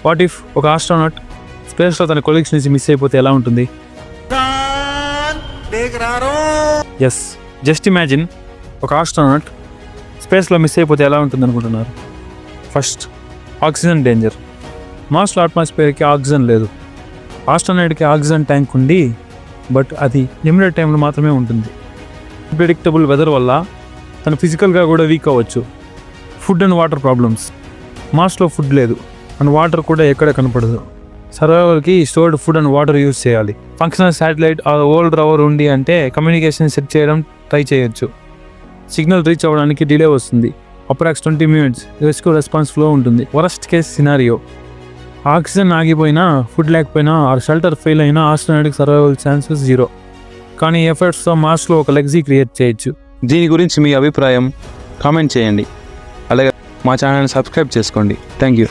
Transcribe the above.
What if ఒక astronaut స్పేస్లో తన కొలీగ్స్ నుంచి మిస్ అయిపోతే ఎలా ఉంటుంది? ఎస్, జస్ట్ ఇమాజిన్ ఒక ఆస్ట్రోనాట్ స్పేస్లో మిస్ అయిపోతే ఎలా ఉంటుంది అనుకుంటున్నారు? First, oxygen danger. మార్స్లో అట్మాస్ఫియర్కి ఆక్సిజన్ లేదు. ఆస్ట్రోనాట్కి ఆక్సిజన్ ట్యాంక్ ఉంది, బట్ అది లిమిటెడ్ టైంలో మాత్రమే ఉంటుంది. అన్ప్రెడిక్టబుల్ వెదర్ వల్ల తను ఫిజికల్గా కూడా వీక్ అవ్వచ్చు. Food and water problems. మార్స్లో ఫుడ్ లేదు అండ్ వాటర్ కూడా ఎక్కడ కనపడదు. సర్వైవల్కి stored food and water use చేయాలి. ఫంక్షనల్ శాటిలైట్ ఓల్డ్ రవర్ ఉంది అంటే కమ్యూనికేషన్ సెట్ చేయడం ట్రై చేయొచ్చు. సిగ్నల్ రీచ్ అవ్వడానికి డిలే వస్తుంది. Approx 20 minutes rescue response flow ఉంటుంది. వరస్ట్ కేస్ సినారియో, ఆక్సిజన్ ఆగిపోయినా, ఫుడ్ లేకపోయినా, ఆ షెల్టర్ ఫెయిల్ అయినా ఆస్ట్రోనాటిక్ సర్వైవల్ ఛాన్సెస్ 0. కానీ ఎఫర్ట్స్తో మార్స్లో ఒక లెగసీ క్రియేట్ చేయొచ్చు. దీని గురించి మీ అభిప్రాయం కామెంట్ చేయండి. అలాగే మా ఛానల్ని సబ్స్క్రైబ్ చేసుకోండి. Thank you.